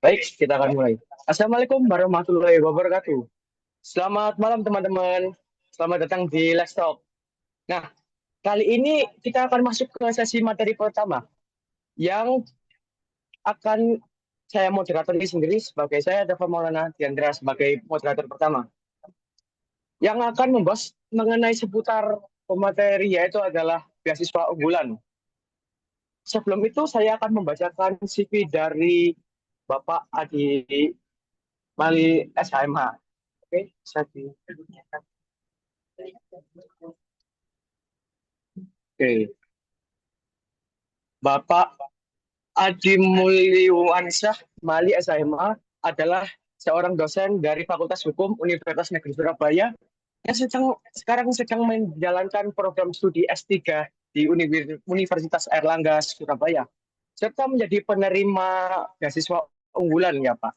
Baik, kita akan mulai. Assalamualaikum warahmatullahi wabarakatuh. Selamat malam teman-teman. Selamat datang di Let's Talk. Nah, kali ini kita akan masuk ke sesi materi pertama yang akan saya moderator ini sendiri sebagai saya Dava Maulana Diandra sebagai moderator pertama yang akan membahas mengenai seputar pemateri yaitu adalah beasiswa unggulan. Sebelum itu saya akan membacakan CV dari Bapak Adi Mali SHMH. Oke, bisa di. Oke, Bapak Adi Mulyawansyah Mali SHMA adalah seorang dosen dari Fakultas Hukum Universitas Negeri Surabaya yang sekarang sedang menjalankan program studi S3 di Universitas Airlangga Surabaya serta menjadi penerima beasiswa unggulan ya Pak.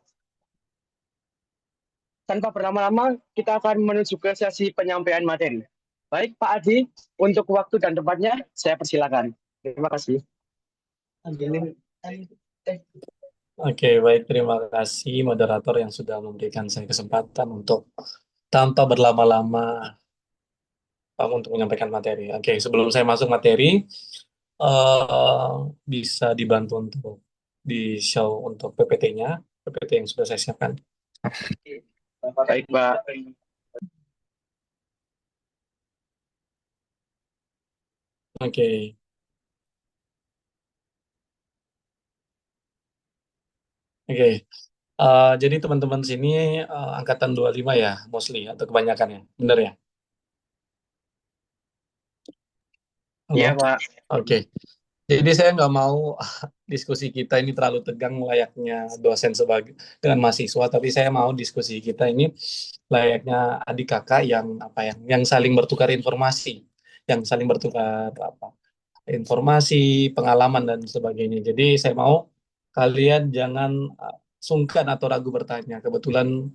Tanpa berlama-lama, kita akan menuju ke sesi penyampaian materi. Baik Pak Adi, untuk waktu dan tempatnya saya persilakan. Terima kasih. Oke, baik. Terima kasih moderator yang sudah memberikan saya kesempatan untuk tanpa berlama-lama untuk menyampaikan materi. Oke, sebelum saya masuk materi, eh, bisa dibantu untuk di-show untuk PPT-nya, PPT yang sudah saya siapkan. Baik Pak. Oke, oke. Jadi teman-teman sini angkatan 25 ya, mostly, atau kebanyakan ya, benar ya? Halo? Iya Pak. Oke. Jadi saya nggak mau diskusi kita ini terlalu tegang layaknya dosen sebagai dengan mahasiswa, tapi saya mau diskusi kita ini layaknya adik kakak yang apa yang saling bertukar informasi, yang saling bertukar apa informasi, pengalaman dan sebagainya. Jadi saya mau kalian jangan sungkan atau ragu bertanya. Kebetulan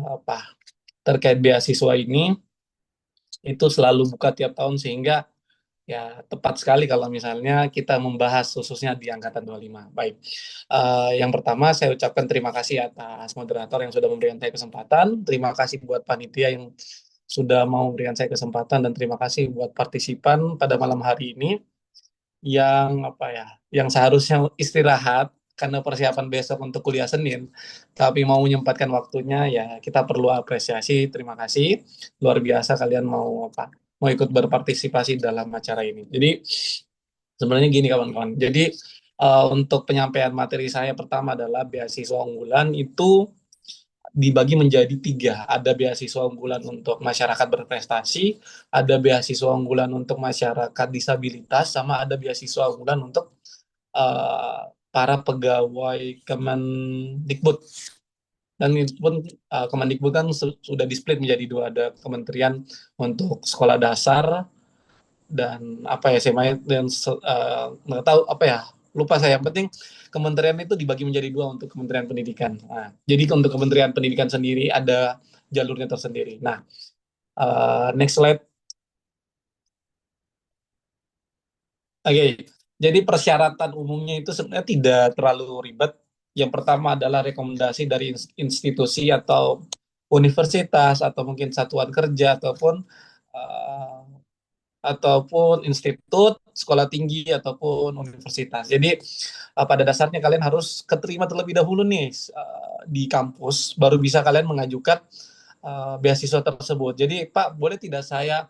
apa terkait beasiswa ini itu selalu buka tiap tahun sehingga ya, tepat sekali kalau misalnya kita membahas khususnya di angkatan 25. Baik. Yang pertama saya ucapkan terima kasih atas moderator yang sudah memberikan saya kesempatan. Terima kasih buat panitia yang sudah mau memberikan saya kesempatan dan terima kasih buat partisipan pada malam hari ini yang apa ya, yang seharusnya istirahat karena persiapan besok untuk kuliah Senin, tapi mau menyempatkan waktunya ya kita perlu apresiasi. Terima kasih, luar biasa kalian mau apa, mau ikut berpartisipasi dalam acara ini. Jadi sebenarnya gini kawan-kawan. Jadi untuk penyampaian materi saya pertama adalah beasiswa unggulan itu dibagi menjadi tiga. Ada beasiswa unggulan untuk masyarakat berprestasi, ada beasiswa unggulan untuk masyarakat disabilitas, sama ada beasiswa unggulan untuk eh, para pegawai Kemendikbud. Dan itu pun Kemendikbud kan sudah di-split menjadi dua, ada kementerian untuk sekolah dasar dan apa ya saya main dan nggak tahu apa ya, lupa saya, yang penting kementerian itu dibagi menjadi dua untuk Kementerian Pendidikan. Nah, jadi untuk Kementerian Pendidikan sendiri ada jalurnya tersendiri. Nah, next slide. Oke, jadi persyaratan umumnya itu sebenarnya tidak terlalu ribet. Yang pertama adalah rekomendasi dari institusi atau universitas atau mungkin satuan kerja uh, ataupun institut, sekolah tinggi ataupun universitas. Jadi pada dasarnya kalian harus keterima terlebih dahulu nih di kampus, baru bisa kalian mengajukan beasiswa tersebut. Jadi Pak, boleh tidak saya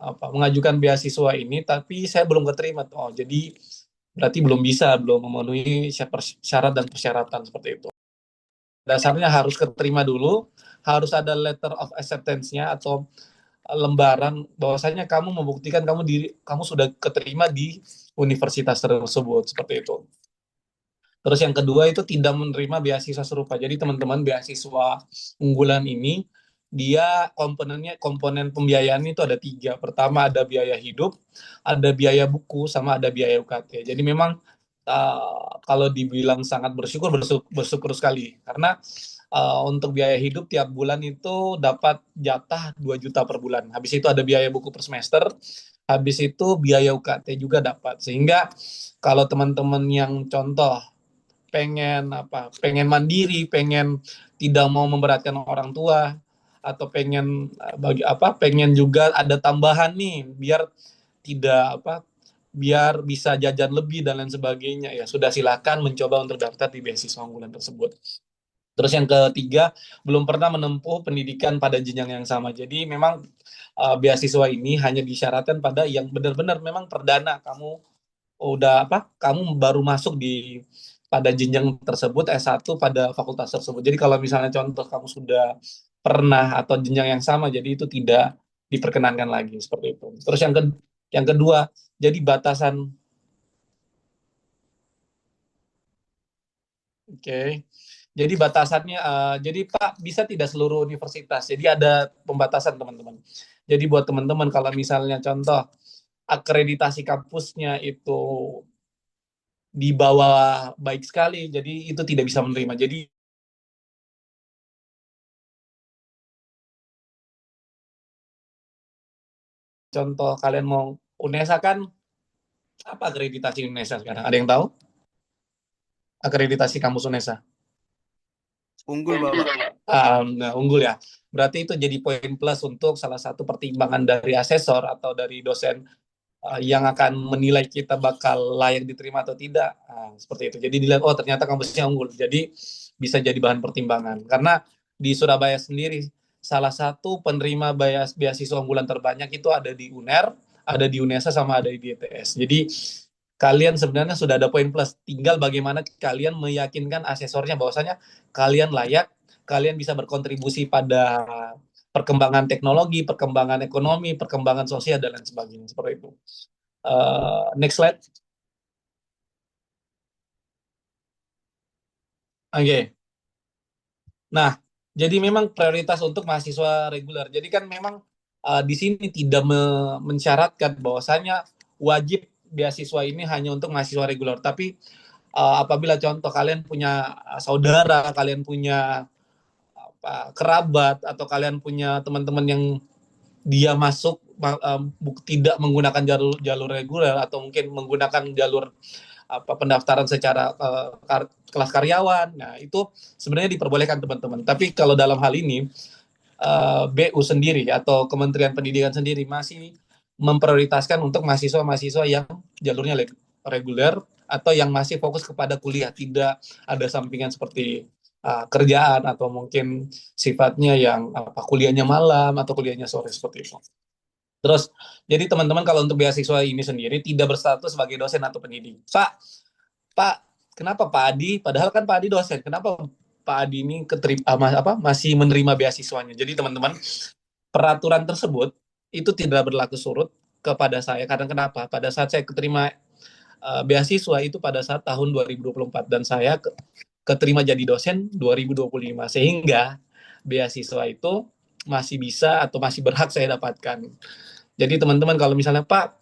mengajukan beasiswa ini, tapi saya belum keterima. Oh, jadi berarti belum bisa, belum memenuhi syarat dan persyaratan seperti itu. Dasarnya harus keterima dulu, harus ada letter of acceptance-nya atau lembaran bahwasanya kamu membuktikan kamu sudah keterima di universitas tersebut seperti itu. Terus yang kedua itu tidak menerima beasiswa serupa. Jadi teman-teman, beasiswa unggulan ini dia komponen pembiayaan itu ada tiga. Pertama ada biaya hidup, ada biaya buku, sama ada biaya UKT. Jadi memang kalau dibilang sangat bersyukur sekali karena untuk biaya hidup tiap bulan itu dapat jatah 2 juta per bulan. Habis itu ada biaya buku per semester, habis itu biaya UKT juga dapat. Sehingga kalau teman-teman yang contoh pengen mandiri, pengen tidak mau memberatkan orang tua, atau pengen juga ada tambahan nih biar tidak biar bisa jajan lebih dan lain sebagainya, ya sudah silakan mencoba untuk daftar di beasiswa unggulan tersebut. Terus yang ketiga, belum pernah menempuh pendidikan pada jenjang yang sama. Jadi memang beasiswa ini hanya disyaratkan pada yang benar-benar memang perdana kamu baru masuk di pada jenjang tersebut, S1 pada fakultas tersebut. Jadi kalau misalnya contoh kamu sudah pernah atau jenjang yang sama, jadi itu tidak diperkenankan lagi seperti itu. Terus yang kedua, jadi batasan. Oke. Jadi batasannya, jadi Pak, bisa tidak seluruh universitas. Jadi ada pembatasan teman-teman. Jadi buat teman-teman kalau misalnya contoh akreditasi kampusnya itu di bawah baik sekali, jadi itu tidak bisa menerima. Jadi contoh kalian mau UNESA kan, apa akreditasi UNESA sekarang? Ada yang tahu? Akreditasi kampus UNESA. Unggul, Bapak. Nah, unggul ya. Berarti itu jadi poin plus untuk salah satu pertimbangan dari asesor atau dari dosen yang akan menilai kita bakal layak diterima atau tidak. Seperti itu. Jadi dilihat, oh ternyata kampusnya unggul. Jadi bisa jadi bahan pertimbangan. Karena di Surabaya sendiri, salah satu penerima beasiswa unggulan terbanyak itu ada di UNER, ada di UNESA, sama ada di ITS. Jadi kalian sebenarnya sudah ada poin plus. Tinggal bagaimana kalian meyakinkan asesornya bahwasanya kalian layak, kalian bisa berkontribusi pada perkembangan teknologi, perkembangan ekonomi, perkembangan sosial, dan lain sebagainya. Seperti itu. Next slide. Oke. Okay. Nah, jadi memang prioritas untuk mahasiswa reguler. Jadi kan memang di sini tidak mensyaratkan bahwasanya wajib beasiswa ini hanya untuk mahasiswa reguler. Tapi apabila contoh kalian punya saudara, kalian punya kerabat, atau kalian punya teman-teman yang dia masuk tidak menggunakan jalur reguler, atau mungkin menggunakan jalur pendaftaran secara kelas karyawan, nah itu sebenarnya diperbolehkan teman-teman. Tapi kalau dalam hal ini BU sendiri atau Kementerian Pendidikan sendiri masih memprioritaskan untuk mahasiswa-mahasiswa yang jalurnya reguler atau yang masih fokus kepada kuliah, tidak ada sampingan seperti kerjaan atau mungkin sifatnya yang kuliahnya malam atau kuliahnya sore seperti itu. Terus, jadi teman-teman kalau untuk beasiswa ini sendiri tidak berstatus sebagai dosen atau pendidik. Pak, kenapa Pak Adi? Padahal kan Pak Adi dosen. Kenapa Pak Adi ini masih menerima beasiswanya? Jadi teman-teman, peraturan tersebut itu tidak berlaku surut kepada saya. Karena kenapa? Pada saat saya keterima beasiswa itu pada saat tahun 2024 dan saya keterima jadi dosen 2025, sehingga beasiswa itu masih bisa atau masih berhak saya dapatkan. Jadi teman-teman kalau misalnya Pak,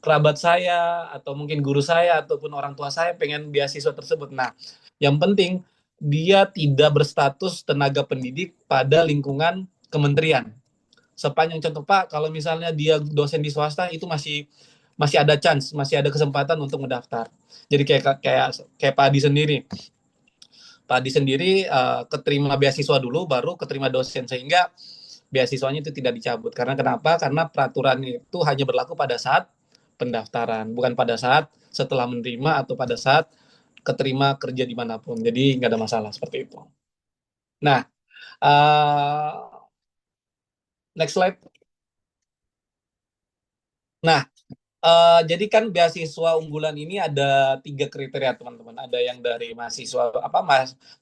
kerabat saya atau mungkin guru saya ataupun orang tua saya pengen beasiswa tersebut, nah yang penting dia tidak berstatus tenaga pendidik pada lingkungan kementerian. Sepanjang contoh Pak, kalau misalnya dia dosen di swasta itu masih ada chance, masih ada kesempatan untuk mendaftar. Jadi kayak Pak Adi sendiri. Pak Adi sendiri keterima beasiswa dulu, baru keterima dosen, sehingga beasiswanya itu tidak dicabut. Karena kenapa? Karena peraturan itu hanya berlaku pada saat pendaftaran, bukan pada saat setelah menerima atau pada saat keterima kerja dimanapun. Jadi nggak ada masalah seperti itu. Nah, next slide. Nah, jadi kan beasiswa unggulan ini ada 3 kriteria teman-teman. Ada yang dari mahasiswa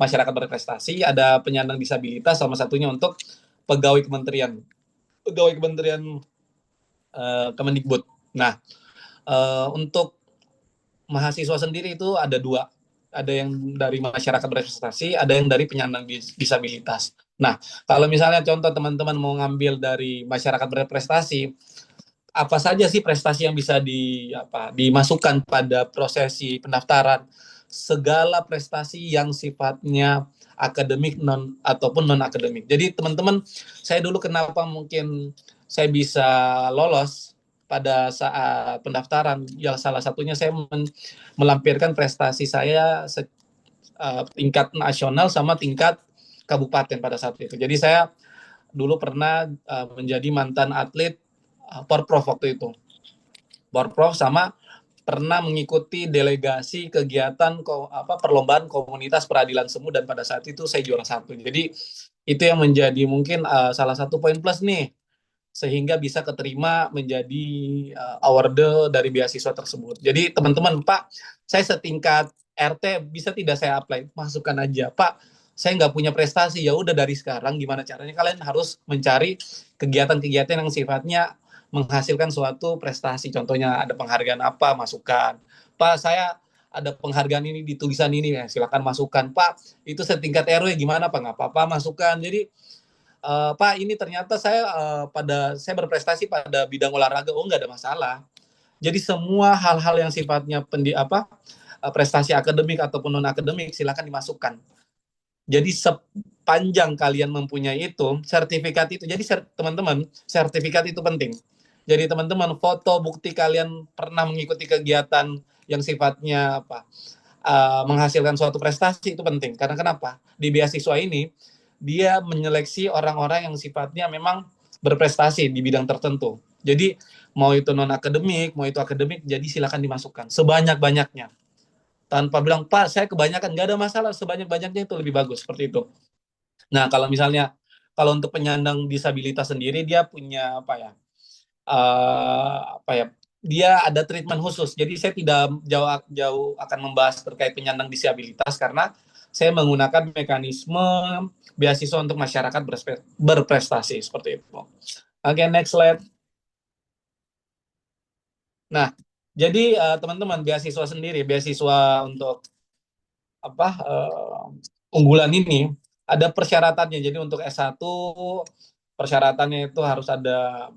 masyarakat berprestasi, ada penyandang disabilitas, sama satunya untuk pegawai kementerian Kemendikbud. Nah, untuk mahasiswa sendiri itu ada 2. Ada yang dari masyarakat berprestasi, ada yang dari penyandang disabilitas. Nah, kalau misalnya contoh teman-teman mau ngambil dari masyarakat berprestasi, apa saja sih prestasi yang bisa dimasukkan pada prosesi pendaftaran? Segala prestasi yang sifatnya akademik ataupun non akademik. Jadi teman-teman, saya dulu kenapa mungkin saya bisa lolos pada saat pendaftaran. Ya salah satunya saya melampirkan prestasi saya tingkat nasional sama tingkat kabupaten pada saat itu. Jadi saya dulu pernah menjadi mantan atlet Porprov waktu itu. Porprov sama pernah mengikuti delegasi kegiatan perlombaan komunitas peradilan semu, dan pada saat itu saya juara 1. Jadi itu yang menjadi mungkin salah satu poin plus nih, sehingga bisa keterima menjadi award dari beasiswa tersebut. Jadi teman-teman, Pak, saya setingkat RT, bisa tidak saya apply? Masukkan aja, Pak. Saya nggak punya prestasi, ya udah dari sekarang gimana caranya kalian harus mencari kegiatan-kegiatan yang sifatnya menghasilkan suatu prestasi. Contohnya ada penghargaan apa, masukkan. Pak, saya ada penghargaan ini di tulisan ini, ya silakan masukkan. Pak, itu setingkat RW gimana, Pak? Nggak apa-apa, masukkan. Jadi Pak, ini ternyata saya berprestasi pada bidang olahraga. Oh, nggak ada masalah. Jadi semua hal-hal yang sifatnya prestasi akademik ataupun non akademik silakan dimasukkan. Jadi sepanjang kalian mempunyai itu, sertifikat itu. Jadi teman-teman, sertifikat itu penting. Jadi teman-teman, foto bukti kalian pernah mengikuti kegiatan yang sifatnya menghasilkan suatu prestasi itu penting. Karena kenapa? Di beasiswa ini dia menyeleksi orang-orang yang sifatnya memang berprestasi di bidang tertentu. Jadi mau itu non akademik, mau itu akademik, jadi silakan dimasukkan sebanyak-banyaknya. Tanpa bilang, Pak, saya kebanyakan, nggak ada masalah, sebanyak-banyaknya itu lebih bagus, seperti itu. Nah, kalau untuk penyandang disabilitas sendiri, dia punya dia ada treatment khusus. Jadi saya tidak jauh akan membahas terkait penyandang disabilitas karena saya menggunakan mekanisme beasiswa untuk masyarakat berprestasi seperti itu. Oke, next slide. Nah, jadi teman-teman, beasiswa untuk unggulan ini ada persyaratannya. Jadi untuk S1 persyaratannya itu harus ada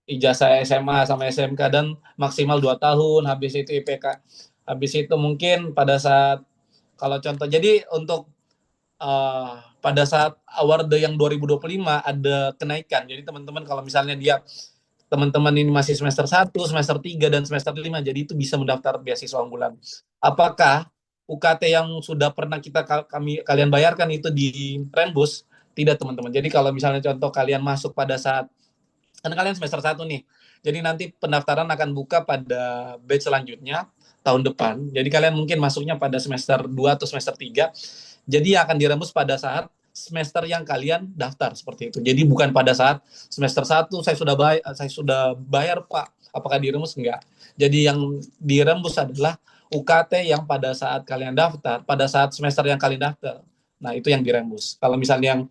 ijazah SMA sama SMK dan maksimal 2 tahun, habis itu IPK. Habis itu mungkin pada saat kalau contoh, jadi untuk pada saat award yang 2025 ada kenaikan. Jadi teman-teman kalau misalnya teman-teman ini masih semester 1, semester 3, dan semester 5, jadi itu bisa mendaftar beasiswa unggulan. Apakah UKT yang sudah pernah kalian bayarkan itu di reimburse? Tidak, teman-teman. Jadi kalau misalnya contoh kalian masuk pada saat, kan kalian semester 1 nih, jadi nanti pendaftaran akan buka pada batch selanjutnya tahun depan. Jadi kalian mungkin masuknya pada semester 2 atau semester 3. Jadi akan dirembus pada saat semester yang kalian daftar, seperti itu. Jadi bukan pada saat semester 1 saya sudah bayar, Pak. Apakah dirembus? Enggak. Jadi yang dirembus adalah UKT yang pada saat kalian daftar, pada saat semester yang kalian daftar. Nah, itu yang dirembus. Kalau misalnya yang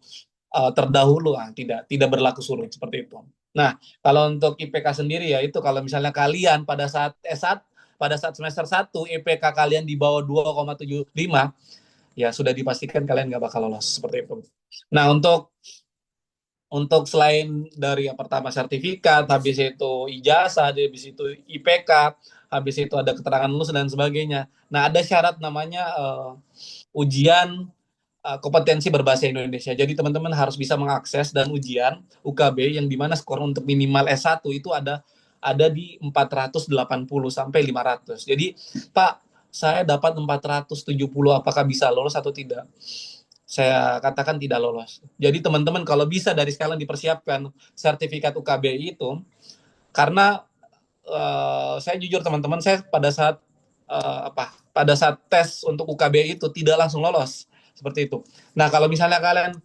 terdahulu tidak berlaku surut, seperti itu. Nah, kalau untuk IPK sendiri ya itu, kalau misalnya kalian pada saat S1, pada saat semester 1 IPK kalian di bawah 2,75, ya sudah dipastikan kalian nggak bakal lolos, seperti itu. Nah, untuk selain dari yang pertama sertifikat, habis itu ijazah, habis itu IPK, habis itu ada keterangan lulus dan sebagainya. Nah, ada syarat namanya ujian kompetensi berbahasa Indonesia. Jadi teman-teman harus bisa mengakses dan ujian UKB yang dimana skor untuk minimal S1 itu ada di 480 sampai 500. Jadi, Pak, saya dapat 470, apakah bisa lolos atau tidak? Saya katakan tidak lolos. Jadi teman-teman kalau bisa dari sekarang dipersiapkan sertifikat UKB itu, karena saya jujur teman-teman, saya pada saat tes untuk UKB itu tidak langsung lolos, seperti itu. Nah, kalau misalnya kalian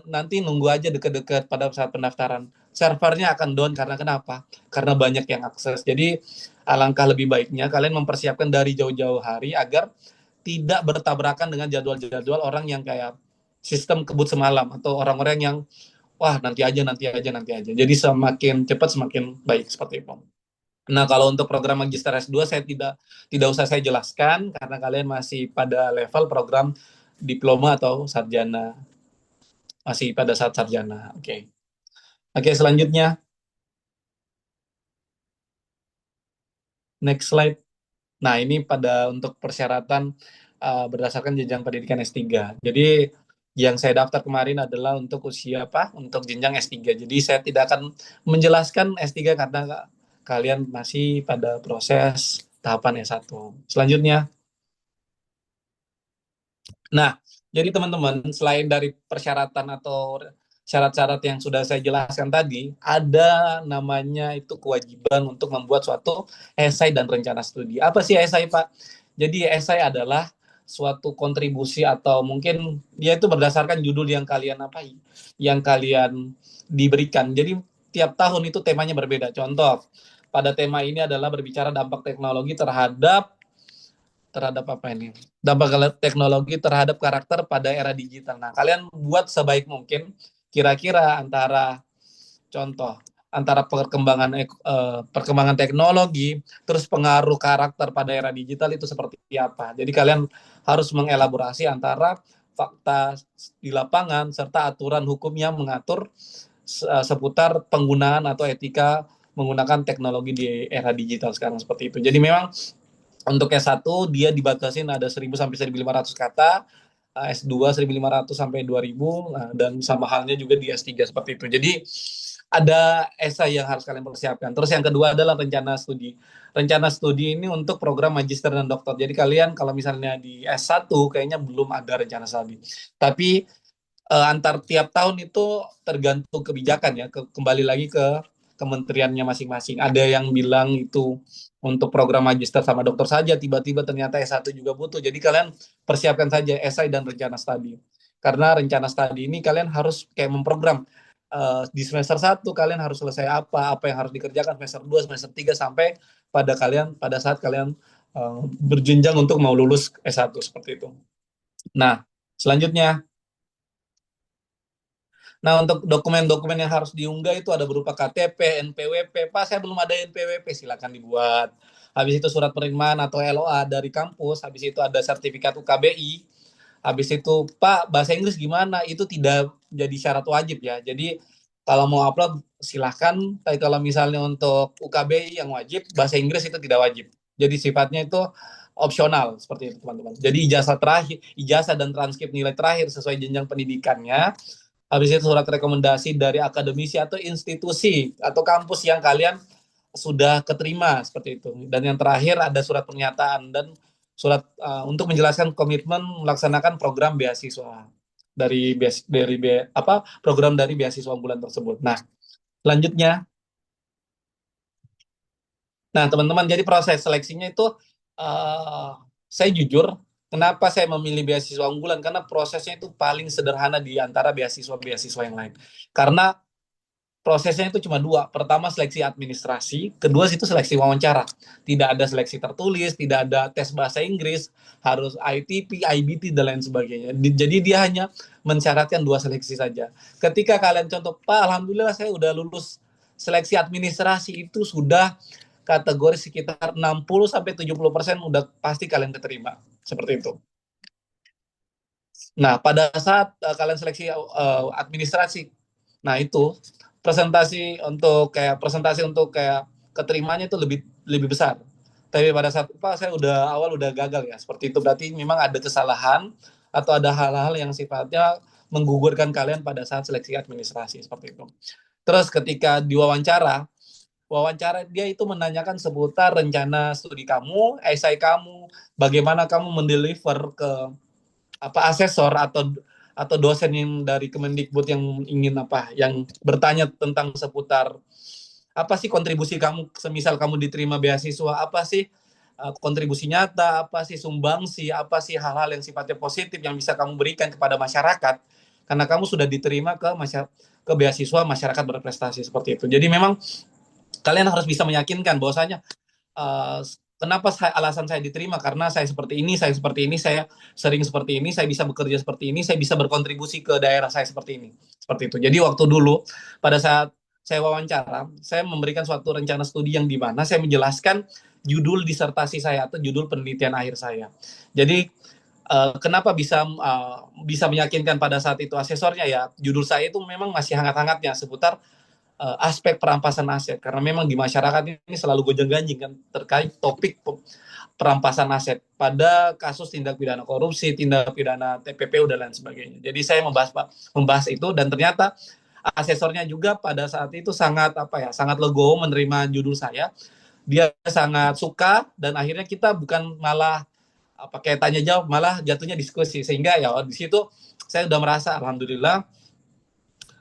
nanti nunggu aja deket-deket pada saat pendaftaran, servernya akan down. Karena kenapa? Karena banyak yang akses. Jadi alangkah lebih baiknya kalian mempersiapkan dari jauh-jauh hari agar tidak bertabrakan dengan jadwal-jadwal orang yang kayak sistem kebut semalam atau orang-orang yang nanti aja. Jadi semakin cepat semakin baik, seperti itu. Nah, kalau untuk program Magister S2 saya tidak usah saya jelaskan karena kalian masih pada level program diploma atau sarjana. Masih pada saat sarjana. Oke. Oke, selanjutnya. Next slide. Nah, ini untuk persyaratan berdasarkan jenjang pendidikan S3. Jadi yang saya daftar kemarin adalah untuk usia untuk jenjang S3. Jadi saya tidak akan menjelaskan S3 kalian masih pada proses tahapan S1. Selanjutnya, nah, jadi teman-teman, selain dari persyaratan atau syarat-syarat yang sudah saya jelaskan tadi, ada namanya itu kewajiban untuk membuat suatu esai dan rencana studi. Apa sih esai, Pak? Jadi esai adalah suatu kontribusi atau mungkin dia itu berdasarkan judul yang kalian yang kalian diberikan. Jadi tiap tahun itu temanya berbeda. Contoh, pada tema ini adalah berbicara dampak teknologi terhadap apa ini? Dampak teknologi terhadap karakter pada era digital. Nah, kalian buat sebaik mungkin kira-kira antara perkembangan teknologi terus pengaruh karakter pada era digital itu seperti apa. Jadi kalian harus mengelaborasi antara fakta di lapangan serta aturan hukum yang mengatur seputar penggunaan atau etika menggunakan teknologi di era digital sekarang seperti itu. Jadi memang untuk S1 dia dibatasin ada 1.000 sampai 1.500 kata, S2 1.500 sampai 2.000, dan sama halnya juga di S3 seperti itu. Jadi ada esai yang harus kalian persiapkan. Terus yang kedua adalah rencana studi. Rencana studi ini untuk program magister dan doktor. Jadi kalian kalau misalnya di S1 kayaknya belum ada rencana studi. Tapi antar tiap tahun itu tergantung kebijakan ya, kembali lagi ke kementeriannya masing-masing. Ada yang bilang itu untuk program magister sama dokter saja, tiba-tiba ternyata S1 juga butuh. Jadi kalian persiapkan saja esai dan rencana studi. Karena rencana studi ini kalian harus kayak memprogram. Di semester 1 kalian harus selesai apa yang harus dikerjakan semester 2, semester 3 sampai pada saat kalian berjenjang untuk mau lulus S1 seperti itu. Nah, selanjutnya, nah, untuk dokumen-dokumen yang harus diunggah itu ada berupa KTP, NPWP. Pak, saya belum ada NPWP, silakan dibuat. Habis itu surat penerimaan atau LOA dari kampus. Habis itu ada sertifikat UKBI. Habis itu, Pak, bahasa Inggris gimana? Itu tidak jadi syarat wajib ya. Jadi kalau mau upload silahkan. Tapi kalau misalnya untuk UKBI yang wajib, bahasa Inggris itu tidak wajib. Jadi sifatnya itu opsional seperti itu teman-teman. Jadi ijazah dan transkrip nilai terakhir sesuai jenjang pendidikannya. Habis itu surat rekomendasi dari akademisi atau institusi atau kampus yang kalian sudah keterima seperti itu. Dan yang terakhir ada surat pernyataan dan surat untuk menjelaskan komitmen melaksanakan program beasiswa program dari beasiswa unggulan tersebut. Nah, selanjutnya, nah teman-teman, jadi proses seleksinya itu saya jujur, kenapa saya memilih beasiswa unggulan? Karena prosesnya itu paling sederhana di antara beasiswa-beasiswa yang lain. Karena prosesnya itu cuma dua. Pertama seleksi administrasi, kedua itu seleksi wawancara. Tidak ada seleksi tertulis, tidak ada tes bahasa Inggris, harus ITP, IBT, dan lain sebagainya. Jadi dia hanya mensyaratkan dua seleksi saja. Ketika kalian contoh, Pak, alhamdulillah saya udah lulus seleksi administrasi, itu sudah kategori sekitar 60-70% udah pasti kalian keterima. Seperti itu. Nah, pada saat kalian seleksi administrasi, nah itu presentasi untuk kayak keterimanya itu lebih besar. Tapi pada saat Pak saya awal udah gagal ya, seperti itu berarti memang ada kesalahan atau ada hal-hal yang sifatnya menggugurkan kalian pada saat seleksi administrasi seperti itu. Terus ketika diwawancara dia itu menanyakan seputar rencana studi kamu, esai kamu, bagaimana kamu mendeliver ke asesor atau dosen yang dari Kemendikbud yang yang bertanya tentang seputar apa sih kontribusi kamu, semisal kamu diterima beasiswa, apa sih kontribusi nyata, apa sih sumbangsi, apa sih hal-hal yang sifatnya positif yang bisa kamu berikan kepada masyarakat karena kamu sudah diterima ke beasiswa masyarakat berprestasi seperti itu. Jadi memang kalian harus bisa meyakinkan bahwasanya kenapa alasan saya diterima karena saya seperti ini, saya sering seperti ini, saya bisa bekerja seperti ini, saya bisa berkontribusi ke daerah saya seperti ini. Seperti itu. Jadi waktu dulu pada saat saya wawancara, saya memberikan suatu rencana studi yang di mana saya menjelaskan judul disertasi saya atau judul penelitian akhir saya. Jadi kenapa bisa meyakinkan pada saat itu asesornya ya, judul saya itu memang masih hangat-hangatnya seputar aspek perampasan aset karena memang di masyarakat ini selalu gonjang-ganjing kan terkait topik perampasan aset pada kasus tindak pidana korupsi, tindak pidana TPPU dan lain sebagainya. Jadi saya membahas itu dan ternyata asesornya juga pada saat itu sangat sangat legowo menerima judul saya. Dia sangat suka dan akhirnya kita bukan malah kayak tanya jawab, malah jatuhnya diskusi, sehingga ya di situ saya udah merasa alhamdulillah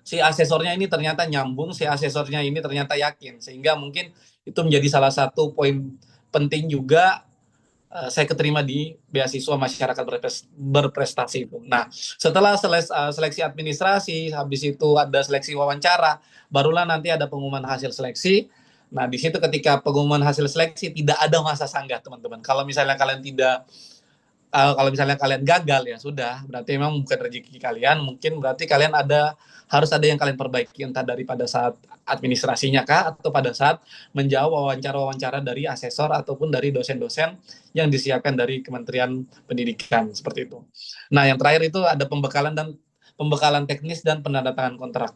si asesornya ini ternyata nyambung, si asesornya ini ternyata yakin, sehingga mungkin itu menjadi salah satu poin penting juga saya keterima di beasiswa masyarakat berprestasi itu. Nah, setelah seleksi administrasi, habis itu ada seleksi wawancara, barulah nanti ada pengumuman hasil seleksi. Nah, di situ ketika pengumuman hasil seleksi tidak ada masa sanggah, teman-teman. Kalau misalnya kalian gagal ya sudah, berarti memang bukan rezeki kalian, mungkin berarti kalian harus ada yang kalian perbaiki, entah dari pada saat administrasinya kah, atau pada saat menjawab wawancara-wawancara dari asesor ataupun dari dosen-dosen yang disiapkan dari Kementerian Pendidikan, seperti itu. Nah, yang terakhir itu ada pembekalan teknis dan penandatangan kontrak.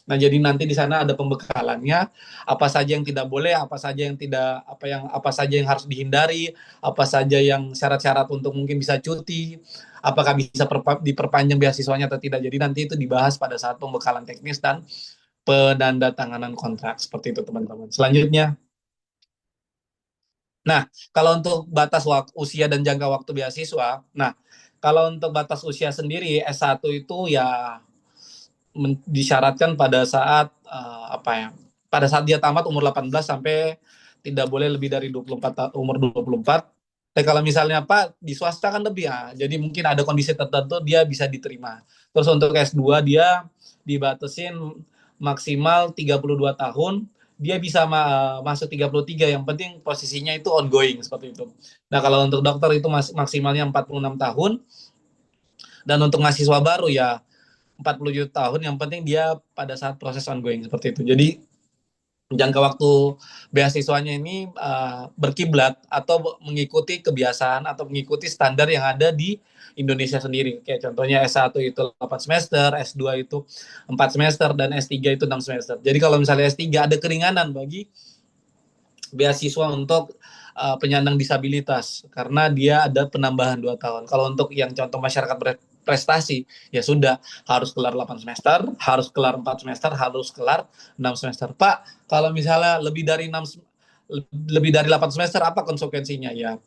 Nah, jadi nanti di sana ada pembekalannya, apa saja yang tidak boleh, apa saja yang tidak, apa saja yang harus dihindari, apa saja yang syarat-syarat untuk mungkin bisa cuti, apakah bisa diperpanjang beasiswanya atau tidak. Jadi nanti itu dibahas pada saat pembekalan teknis dan penandatanganan kontrak, seperti itu teman-teman. Selanjutnya, nah kalau untuk batas usia dan jangka waktu beasiswa, nah kalau untuk batas usia sendiri S1 itu ya disyaratkan pada saat pada saat dia tamat umur 18 sampai tidak boleh lebih dari 24 umur 24. Tapi kalau misalnya Pak di swasta kan lebih ya. Jadi mungkin ada kondisi tertentu dia bisa diterima. Terus untuk S2 dia dibatasin maksimal 32 tahun, dia bisa masuk 33, yang penting posisinya itu ongoing seperti itu. Nah, kalau untuk dokter itu maksimalnya 46 tahun, dan untuk mahasiswa baru ya 47 tahun, yang penting dia pada saat proses ongoing seperti itu. Jadi jangka waktu beasiswanya ini berkiblat atau mengikuti kebiasaan atau mengikuti standar yang ada di Indonesia sendiri. Kayak contohnya S1 itu 8 semester, S2 itu 4 semester, dan S3 itu 6 semester. Jadi kalau misalnya S3 ada keringanan bagi beasiswa untuk penyandang disabilitas karena dia ada penambahan 2 tahun. Kalau untuk yang contoh masyarakat prestasi ya sudah harus kelar 8 semester, harus kelar 4 semester, harus kelar 6 semester. Pak, kalau misalnya lebih dari 8 semester apa konsekuensinya? Ya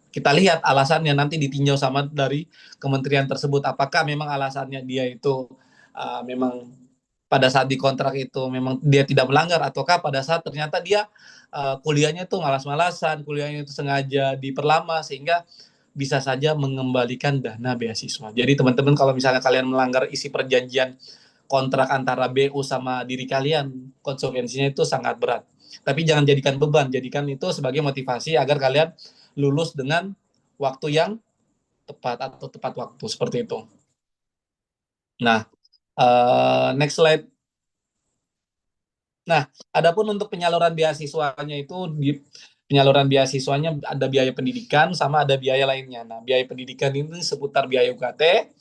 kita lihat alasannya, nanti ditinjau sama dari kementerian tersebut apakah memang alasannya dia itu memang pada saat dikontrak itu memang dia tidak melanggar, ataukah pada saat ternyata dia kuliahnya itu malas-malasan, kuliahnya itu sengaja diperlama sehingga bisa saja mengembalikan dana beasiswa. Jadi teman-teman kalau misalnya kalian melanggar isi perjanjian kontrak antara BU sama diri kalian, konsekuensinya itu sangat berat. Tapi jangan jadikan beban, jadikan itu sebagai motivasi agar kalian lulus dengan waktu yang tepat atau tepat waktu, seperti itu. Nah, next slide. Nah, adapun untuk penyaluran beasiswanya itu penyaluran beasiswanya ada biaya pendidikan sama ada biaya lainnya. Nah, biaya pendidikan ini seputar biaya UKT.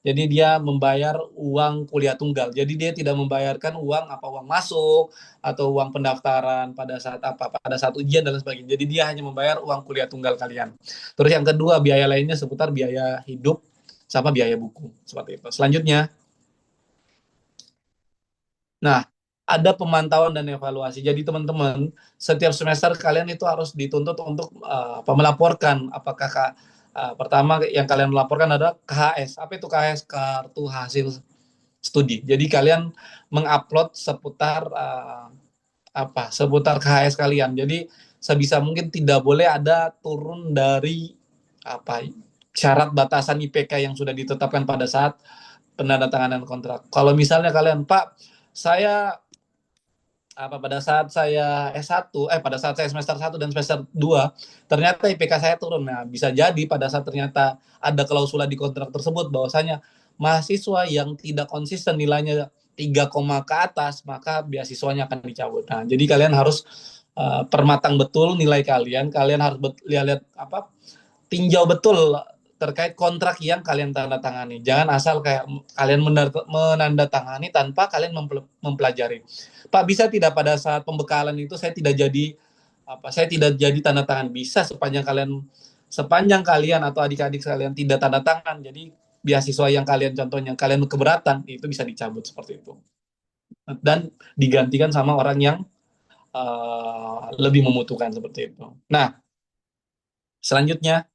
Jadi dia membayar uang kuliah tunggal. Jadi dia tidak membayarkan uang masuk atau uang pendaftaran pada saat ujian dan sebagainya. Jadi dia hanya membayar uang kuliah tunggal kalian. Terus yang kedua, biaya lainnya seputar biaya hidup sama biaya buku, seperti itu. Selanjutnya, nah, ada pemantauan dan evaluasi. Jadi teman-teman, setiap semester kalian itu harus dituntut untuk melaporkan apakah pertama yang kalian melaporkan adalah KHS. Apa itu KHS? Kartu hasil studi. Jadi kalian mengupload seputar seputar KHS kalian. Jadi sebisa mungkin tidak boleh ada turun dari syarat batasan IPK yang sudah ditetapkan pada saat penandatanganan kontrak. Kalau misalnya kalian, Pak, saya pada saat saya S1, pada saat saya semester 1 dan semester 2, ternyata IPK saya turun. Nah, bisa jadi pada saat ternyata ada klausula di kontrak tersebut bahwasanya mahasiswa yang tidak konsisten nilainya 3, ke atas, maka beasiswanya akan dicabut. Nah, jadi kalian harus permatang betul nilai kalian harus lihat tinjau betul terkait kontrak yang kalian tanda tangani. Jangan asal kayak kalian menandatangani tanpa kalian mempelajari. Pak, bisa tidak pada saat pembekalan itu saya tidak jadi tanda tangan? Bisa, sepanjang kalian atau adik-adik kalian tidak tanda tangan. Jadi beasiswa yang kalian contohnya kalian keberatan itu bisa dicabut seperti itu. dan digantikan sama orang yang lebih membutuhkan seperti itu. Nah, selanjutnya,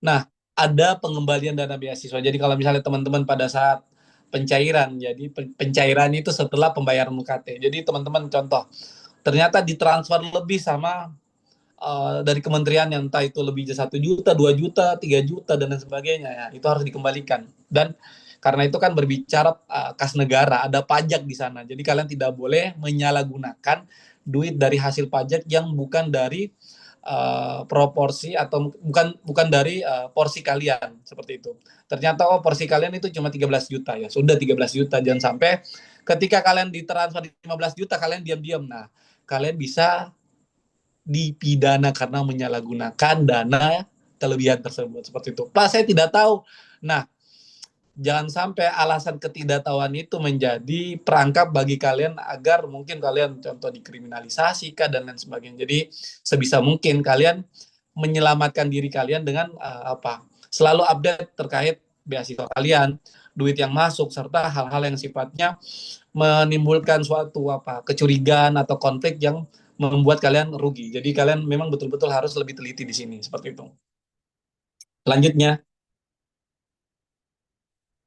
nah ada pengembalian dana beasiswa. Jadi kalau misalnya teman-teman pada saat pencairan, jadi pencairan itu setelah pembayaran UKT. Jadi teman-teman contoh, ternyata ditransfer lebih sama dari kementerian yang entah itu lebih 1 juta, 2 juta, 3 juta dan lain sebagainya, ya, itu harus dikembalikan. Dan karena itu kan berbicara kas negara, ada pajak di sana. Jadi kalian tidak boleh menyalahgunakan duit dari hasil pajak yang bukan dari proporsi atau bukan dari porsi kalian seperti itu. Ternyata porsi kalian itu cuma 13 juta, ya sudah 13 juta, jangan sampai ketika kalian ditransfer 15 juta kalian diam-diam. Nah, kalian bisa dipidana karena menyalahgunakan dana kelebihan tersebut seperti itu. Pak, saya tidak tahu. Nah, jangan sampai alasan ketidaktahuan itu menjadi perangkap bagi kalian agar mungkin kalian contoh dikriminalisasi kah dan lain sebagainya. Jadi sebisa mungkin kalian menyelamatkan diri kalian dengan selalu update terkait beasiswa kalian, duit yang masuk serta hal-hal yang sifatnya menimbulkan suatu kecurigaan atau konflik yang membuat kalian rugi. Jadi kalian memang betul-betul harus lebih teliti di sini seperti itu. Selanjutnya,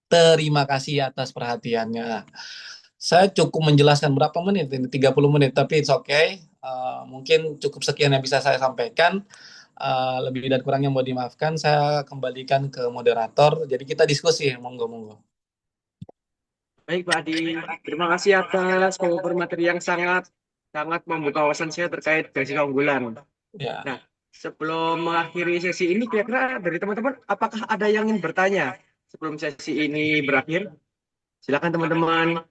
terima kasih atas perhatiannya. Saya cukup menjelaskan berapa menit ini, 30 menit, tapi it's okay. Mungkin cukup sekian yang bisa saya sampaikan. Lebih dan kurangnya mau dimaafkan, saya kembalikan ke moderator. Jadi kita diskusi, monggo. Baik, Pak Adi. Terima kasih atas materi yang sangat sangat membuka wawasan saya terkait beasiswa unggulan. Ya. Nah, sebelum mengakhiri sesi ini, kira-kira dari teman-teman, apakah ada yang ingin bertanya sebelum sesi ini berakhir? Silakan teman-teman.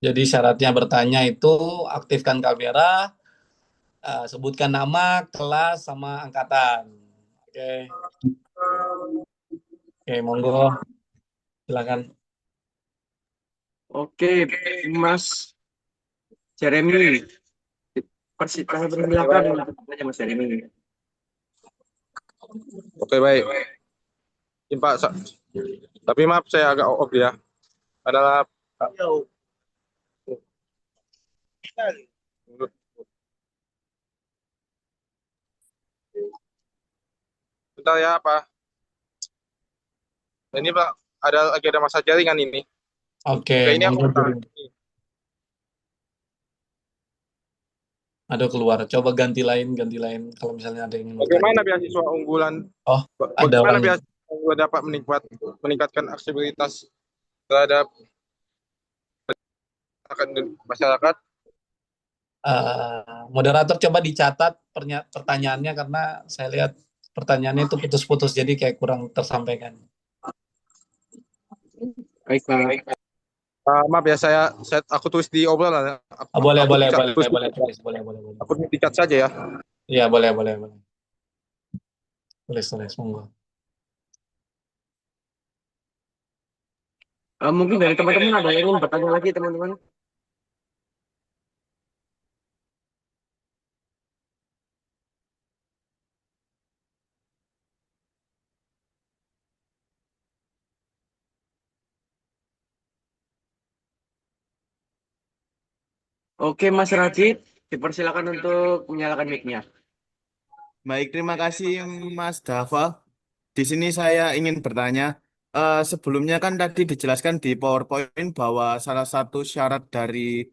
Jadi syaratnya bertanya itu aktifkan kamera, sebutkan nama, kelas, sama angkatan. Oke, monggo, silakan. Oke, Mas Jeremy. Persilakan Mas Jeremy. Oke, baik. Ini, Pak, tapi maaf saya agak off ya. Adalah bentar ya, Pak. Ini, Pak, lagi ada masalah jaringan ini. Oke, Oke, ini aku monggo. bentar. Aduh, keluar. Coba ganti lain kalau misalnya ada yang mau Bagaimana tanya. beasiswa unggulan? Oh, ada Bagaimana orang. beasiswa unggulan dapat meningkatkan aksesibilitas terhadap masyarakat? Moderator coba dicatat pertanyaannya karena saya lihat pertanyaannya itu putus-putus jadi kayak kurang tersampaikan. Baik, Pak. Maaf ya, aku tulis di obrolan. Boleh. Aku dicat saja ya. Iya, boleh. Tulis, monggo. Mungkin dari teman-teman ada yang ingin bertanya lagi, teman-teman. Oke, Mas Radit, dipersilakan untuk menyalakan mic-nya. Baik, terima kasih Mas Dava. Di sini saya ingin bertanya, sebelumnya kan tadi dijelaskan di PowerPoint bahwa salah satu syarat dari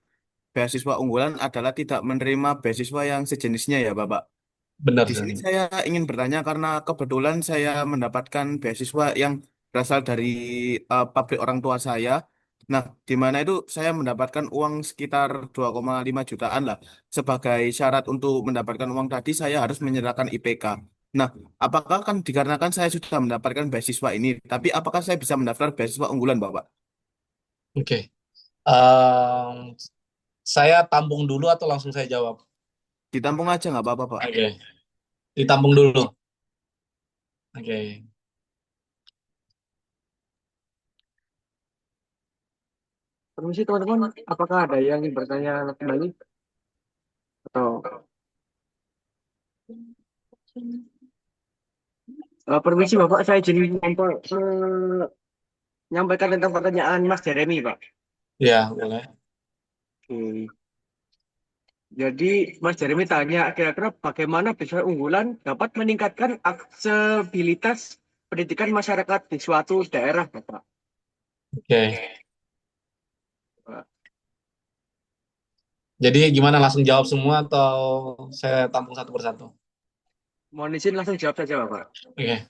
beasiswa unggulan adalah tidak menerima beasiswa yang sejenisnya ya, Bapak. Benar, Di sini Zani. saya ingin bertanya karena kebetulan saya mendapatkan beasiswa yang berasal dari pabrik orang tua saya. Nah, di mana itu saya mendapatkan uang sekitar 2,5 jutaan lah. Sebagai syarat untuk mendapatkan uang tadi saya harus menyerahkan IPK. Nah, apakah kan dikarenakan saya sudah mendapatkan beasiswa ini, tapi apakah saya bisa mendaftar beasiswa unggulan, Bapak? Oke. Em, saya tampung dulu atau langsung saya jawab? Ditampung aja nggak apa-apa, Pak. Oke. Ditampung dulu. Oke. Permisi teman-teman, apakah ada yang ingin bertanya kembali? Atau permisi Bapak, saya izin menyampaikan tentang pertanyaan Mas Jeremy, Pak. Ya, boleh. Oke. Jadi Mas Jeremy tanya, kira-kira bagaimana beasiswa unggulan dapat meningkatkan aksesibilitas pendidikan masyarakat di suatu daerah, Bapak? Oke. Jadi gimana, langsung jawab semua atau saya tampung satu persatu? Mohon izin langsung jawab saja, Bapak. Oke.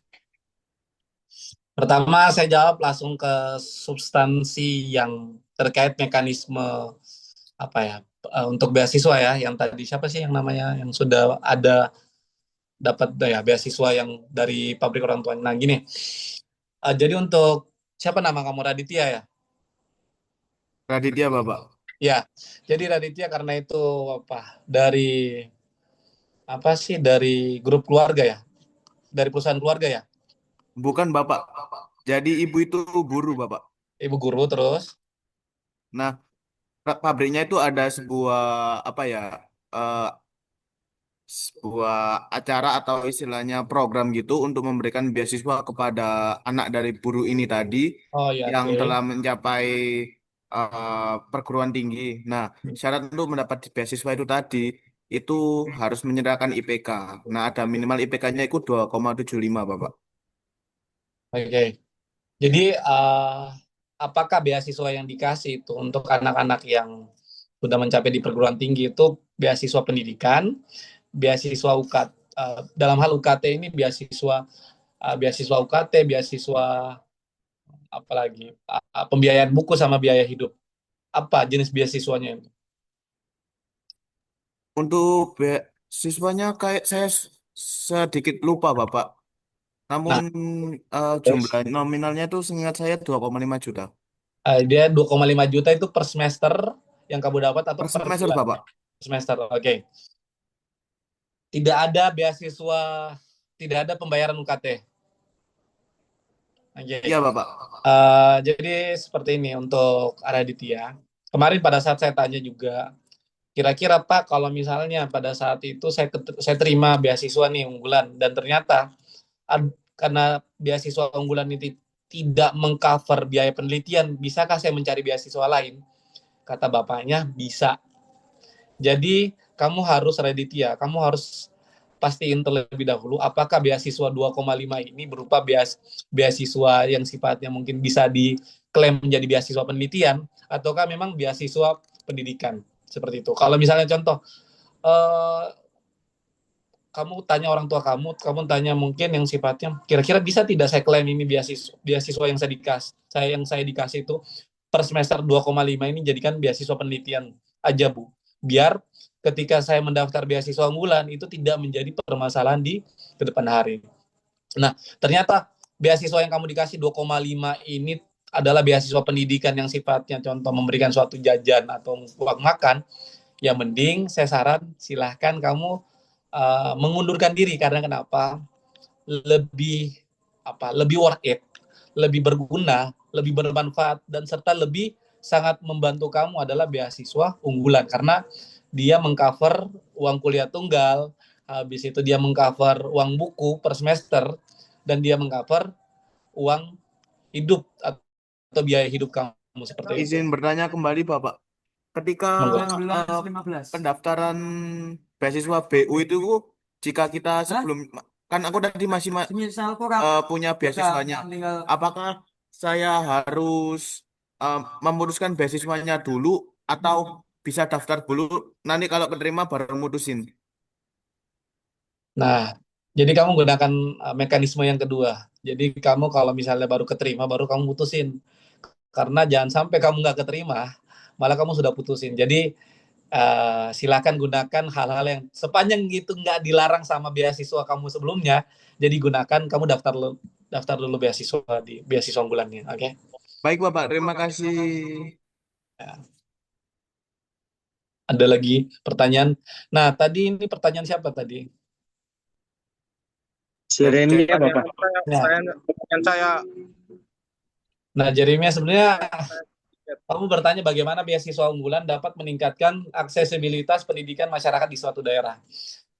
Pertama, saya jawab langsung ke substansi yang terkait mekanisme apa ya, untuk beasiswa ya, yang tadi siapa sih yang namanya yang sudah ada dapat ya beasiswa yang dari pabrik orang tua. Nah, gini. Jadi untuk siapa nama kamu, Raditya ya? Raditya Bapak. Ya. Jadi Raditya karena itu dari dari grup keluarga ya? Dari perusahaan keluarga ya? Bukan Bapak. Jadi ibu itu guru Bapak. Ibu guru terus. Nah, pabriknya itu ada sebuah apa ya? eh, sebuah acara atau istilahnya program gitu untuk memberikan beasiswa kepada anak dari buruh ini tadi Oh ya, yang oke. telah mencapai perguruan tinggi. Nah, syarat untuk mendapat beasiswa itu tadi itu harus menyerahkan IPK. Nah, ada minimal IPK-nya itu 2,75 Bapak. Oke. Jadi apakah beasiswa yang dikasih itu untuk anak-anak yang sudah mencapai di perguruan tinggi itu beasiswa pendidikan, beasiswa UKT, dalam hal UKT ini beasiswa UKT, beasiswa apalagi pembiayaan buku sama biaya hidup. Apa jenis beasiswanya itu? Untuk beasiswanya kayak saya sedikit lupa Bapak. Namun Nah, jumlah nominalnya itu seingat saya 2,5 juta. dia 2,5 juta itu per semester yang kamu dapat atau Per per semester bulan? Bapak. Per semester, oke. Tidak ada beasiswa, tidak ada pembayaran UKT. Oke. Iya Bapak. Jadi seperti ini untuk Raditya. Kemarin pada saat saya tanya juga, kira-kira Pak, kalau misalnya pada saat itu saya terima beasiswa nih unggulan, dan ternyata karena beasiswa unggulan ini tidak mengcover biaya penelitian, bisakah saya mencari beasiswa lain? Kata bapaknya, bisa. Jadi kamu harus Raditya, kamu harus pastiin terlebih dahulu apakah beasiswa 2,5 ini berupa beasiswa yang sifatnya mungkin bisa diklaim menjadi beasiswa penelitian ataukah memang beasiswa pendidikan seperti itu. Kalau misalnya contoh eh, kamu tanya orang tua kamu tanya mungkin yang sifatnya kira-kira bisa tidak saya klaim ini beasiswa yang saya dikasih itu per semester 2,5 ini jadikan beasiswa penelitian aja Bu. Biar ketika saya mendaftar beasiswa unggulan itu tidak menjadi permasalahan di ke depan hari. Nah, ternyata beasiswa yang kamu dikasih 2,5 ini adalah beasiswa pendidikan yang sifatnya contoh memberikan suatu jajan atau uang makan, ya mending saya silahkan kamu mengundurkan diri karena kenapa? Lebih lebih worth it, lebih berguna, lebih bermanfaat dan serta lebih sangat membantu kamu adalah beasiswa unggulan karena dia mengcover uang kuliah tunggal, habis itu dia mengcover uang buku per semester dan dia mengcover uang hidup atau biaya hidup kamu seperti itu. Izin bertanya kembali Bapak. Ketika pendaftaran beasiswa BU itu jika kita sebelum kan aku tadi masih punya beasiswanya, apakah saya harus memutuskan beasiswanya dulu atau bisa daftar dulu nanti kalau keterima baru mutusin? Nah, jadi kamu gunakan mekanisme yang kedua. Jadi kamu kalau misalnya baru keterima, baru kamu putusin. Karena jangan sampai kamu nggak keterima, malah kamu sudah putusin. Jadi silakan gunakan hal-hal yang sepanjang gitu nggak dilarang sama beasiswa kamu sebelumnya. Jadi gunakan, kamu daftar dulu beasiswa di beasiswa unggulannya. Oke? Baik Bapak, terima kasih. Ada lagi pertanyaan? Nah, tadi ini pertanyaan siapa tadi? Jeremy ya Pertanyaan Bapak. pertanyaan saya Nah, Jeremy sebenarnya Kamu bertanya bagaimana beasiswa unggulan dapat meningkatkan aksesibilitas pendidikan masyarakat di suatu daerah.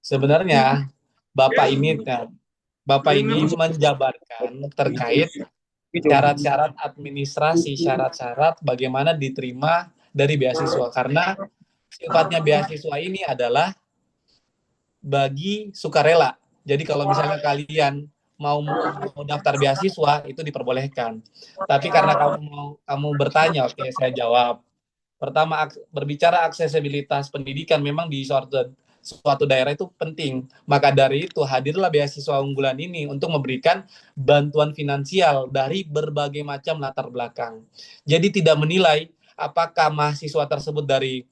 Sebenarnya Bapak ini menjabarkan terkait syarat-syarat administrasi, syarat-syarat bagaimana diterima dari beasiswa. Karena sifatnya beasiswa ini adalah bagi sukarela. Jadi kalau misalnya kalian mau daftar beasiswa itu diperbolehkan. Tapi karena kamu bertanya, oke, saya jawab. Pertama, berbicara aksesibilitas pendidikan memang di suatu daerah itu penting. Maka dari itu hadirlah beasiswa unggulan ini untuk memberikan bantuan finansial dari berbagai macam latar belakang. Jadi tidak menilai apakah mahasiswa tersebut dari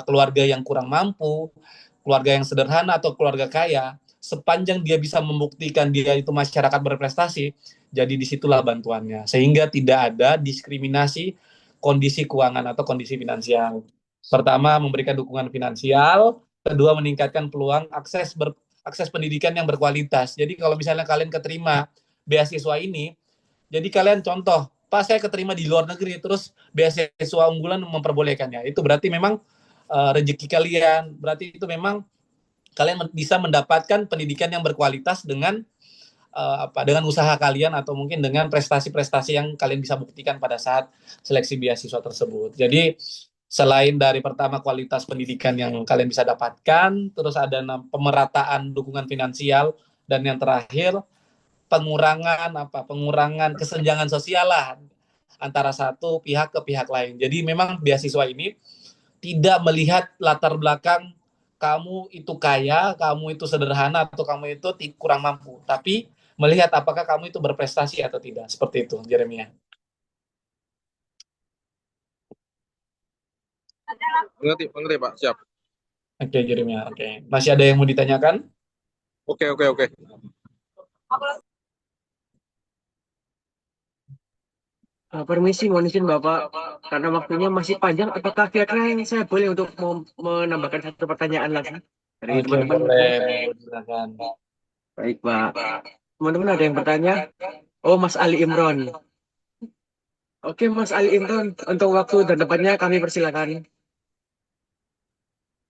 keluarga yang kurang mampu, keluarga yang sederhana atau keluarga kaya, sepanjang dia bisa membuktikan dia itu masyarakat berprestasi, jadi disitulah bantuannya. Sehingga tidak ada diskriminasi kondisi keuangan atau kondisi finansial. Pertama, memberikan dukungan finansial. Kedua, meningkatkan peluang akses pendidikan yang berkualitas. Jadi kalau misalnya kalian keterima beasiswa ini, jadi kalian contoh, Pak saya keterima di luar negeri, terus beasiswa unggulan memperbolehkannya. Itu berarti memang rezeki kalian. Berarti itu memang kalian bisa mendapatkan pendidikan yang berkualitas dengan usaha kalian atau mungkin dengan prestasi-prestasi yang kalian bisa buktikan pada saat seleksi beasiswa tersebut. Jadi selain dari pertama kualitas pendidikan yang kalian bisa dapatkan, terus ada pemerataan dukungan finansial, dan yang terakhir pengurangan kesenjangan sosial lah antara satu pihak ke pihak lain. Jadi memang beasiswa ini tidak melihat latar belakang kamu itu kaya, kamu itu sederhana, atau kamu itu kurang mampu. Tapi melihat apakah kamu itu berprestasi atau tidak. Seperti itu, Jeremia. Mengerti, mengerti Pak. Siap. Oke, Jeremia. Oke. Masih ada yang mau ditanyakan? Oke, oke, oke. Permisi, mohon izin Bapak, karena waktunya masih panjang, apakah kira-kira saya boleh untuk menambahkan satu pertanyaan lagi dari Oke, teman-teman? boleh. Silakan. Baik, Pak. Teman-teman ada yang bertanya? Oh, Mas Ali Imron. Oke, Mas Ali Imron, untuk waktu dan tempatnya kami persilakan.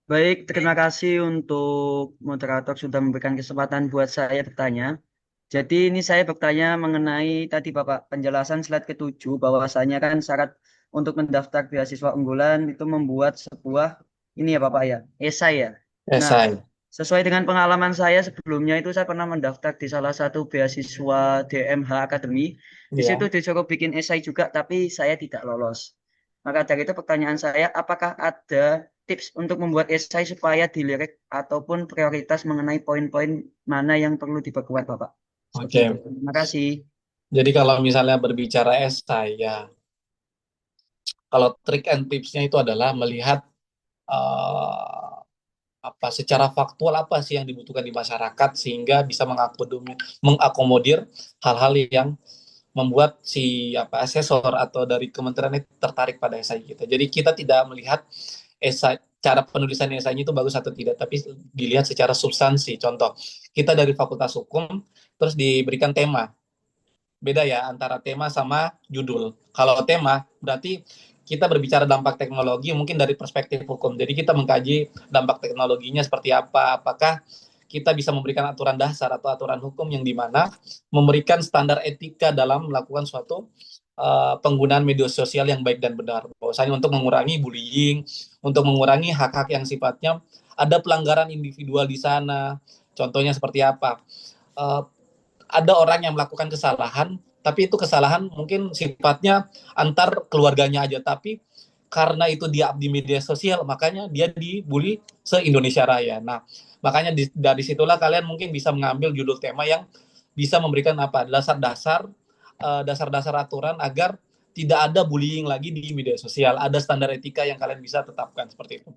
Baik, terima kasih untuk moderator sudah memberikan kesempatan buat saya bertanya. Jadi ini saya bertanya mengenai tadi Bapak penjelasan slide ke-7 bahwasanya kan syarat untuk mendaftar beasiswa unggulan itu membuat sebuah ini ya Bapak ya, esai ya. Nah, Esai. sesuai dengan pengalaman saya sebelumnya itu saya pernah mendaftar di salah satu beasiswa DMH Academy. Di Ya. situ disuruh bikin esai juga tapi saya tidak lolos. Maka dari itu pertanyaan saya, apakah ada tips untuk membuat esai supaya dilirik ataupun prioritas mengenai poin-poin mana yang perlu diperkuat Bapak? Seperti Oke. itu. Terima kasih. Jadi kalau misalnya berbicara esai, ya, kalau trik and tipsnya itu adalah melihat uh, secara faktual apa sih yang dibutuhkan di masyarakat sehingga bisa mengakomodir hal-hal yang membuat si asesor atau dari kementerian itu tertarik pada esai kita. Jadi kita tidak melihat esai, cara penulisan esainya itu bagus atau tidak, tapi dilihat secara substansi. Contoh, kita dari Fakultas Hukum terus diberikan tema. Beda ya antara tema sama judul. Kalau tema berarti kita berbicara dampak teknologi mungkin dari perspektif hukum. Jadi kita mengkaji dampak teknologinya seperti apa, apakah kita bisa memberikan aturan dasar atau aturan hukum yang dimana memberikan standar etika dalam melakukan suatu penggunaan media sosial yang baik dan benar. Bahwasanya untuk mengurangi bullying, untuk mengurangi hak-hak yang sifatnya ada pelanggaran individual di sana. Contohnya seperti apa? Uh, ada orang yang melakukan kesalahan, tapi itu kesalahan mungkin sifatnya antar keluarganya aja, tapi karena itu dia di media sosial, makanya dia dibully se-Indonesia Raya. Nah, makanya dari situlah kalian mungkin bisa mengambil judul tema yang bisa memberikan dasar-dasar aturan agar tidak ada bullying lagi di media sosial. Ada standar etika yang kalian bisa tetapkan seperti itu.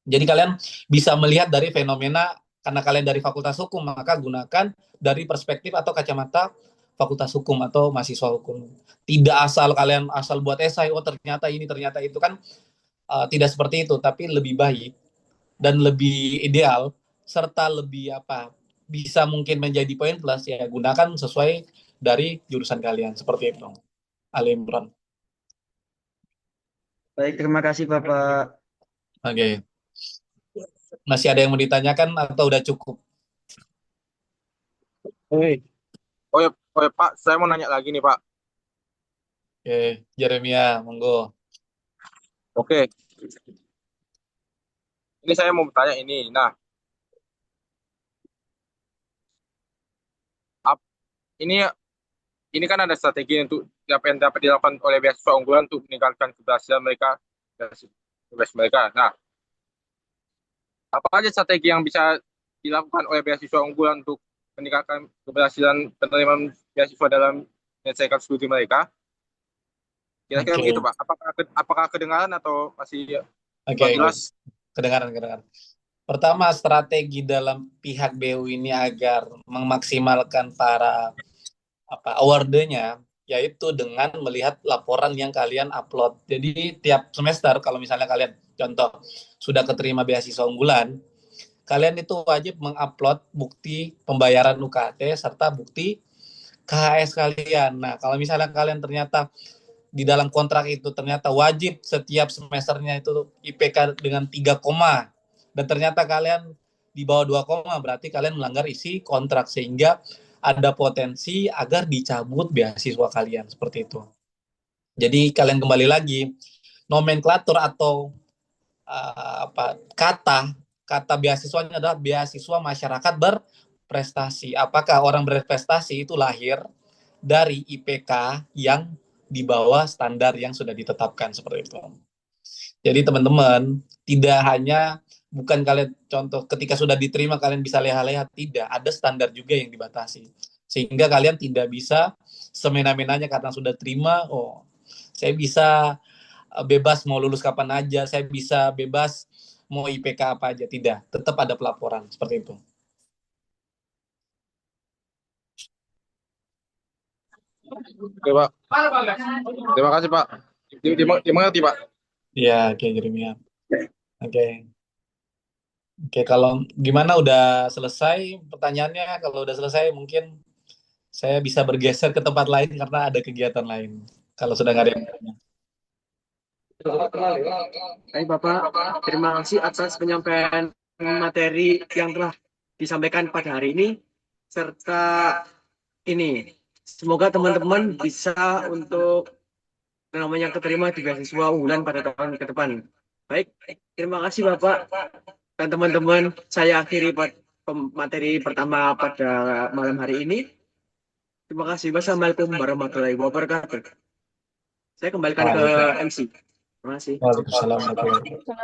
Jadi kalian bisa melihat dari fenomena karena kalian dari Fakultas Hukum, maka gunakan dari perspektif atau kacamata Fakultas Hukum atau mahasiswa hukum. Tidak kalian asal buat esai, oh ternyata ini, ternyata itu kan tidak seperti itu, tapi lebih baik dan lebih ideal serta lebih bisa mungkin menjadi poin plus ya gunakan sesuai dari jurusan kalian seperti itu. Ali Imran. Baik, terima kasih Bapak. Oke. Masih ada yang mau ditanyakan atau udah cukup? Hei, Oh ya Pak, saya mau nanya lagi nih Pak. Oke, Jeremia, monggo. Oke, ini saya mau bertanya ini. Nah, ap- ini ini kan ada strategi untuk apa yang dapat dilakukan oleh beasiswa unggulan untuk meningkatkan keberhasilan mereka, beasiswa mereka. Nah, apa aja strategi yang bisa dilakukan oleh beasiswa unggulan untuk meningkatkan keberhasilan penerimaan beasiswa dalam menyelesaikan studi mereka? Kira-kira begitu, Oke, Pak. Apakah kedengaran atau masih oke, kurang oke. jelas? Kedengaran, kedengaran. Pertama, strategi dalam pihak BU ini agar memaksimalkan para awardnya, yaitu dengan melihat laporan yang kalian upload. Jadi tiap semester kalau misalnya kalian contoh sudah keterima beasiswa unggulan, kalian itu wajib mengupload bukti pembayaran UKT serta bukti KHS kalian. Nah, kalau misalnya kalian ternyata di dalam kontrak itu ternyata wajib setiap semesternya itu IPK dengan 3 koma dan ternyata kalian di bawah 2 koma, berarti kalian melanggar isi kontrak sehingga ada potensi agar dicabut beasiswa kalian seperti itu. Jadi kalian kembali lagi nomenklatur atau kata kata beasiswanya adalah beasiswa masyarakat berprestasi. Apakah orang berprestasi itu lahir dari IPK yang di bawah standar yang sudah ditetapkan seperti itu. Jadi teman-teman, tidak hanya bukan kalian contoh ketika sudah diterima kalian bisa leha-leha, tidak, ada standar juga yang dibatasi. Sehingga kalian tidak bisa semena-menanya karena sudah terima, oh, saya bisa bebas mau lulus kapan aja, saya bisa bebas mau IPK apa aja, tidak, tetap ada pelaporan seperti itu. Oke, Pak. Terima kasih, Pak. Dimengerti, Pak. Ya, oke, Jeremia. Oke. Oke, kalau gimana udah selesai pertanyaannya? Kalau udah selesai mungkin saya bisa bergeser ke tempat lain karena ada kegiatan lain. Kalau sudah nggak ada yang bertanya. Baik Bapak, terima kasih atas penyampaian materi yang telah disampaikan pada hari ini, serta ini. Semoga teman-teman bisa untuk namanya keterima di beasiswa unggulan pada tahun ke depan. Baik, terima kasih Bapak dan teman-teman. Saya akhiri materi pertama pada malam hari ini. Terima kasih. Wassalamualaikum warahmatullahi wabarakatuh. Saya kembalikan ke MC. Terima kasih. Waalaikumsalam warahmatullahi wabarakatuh.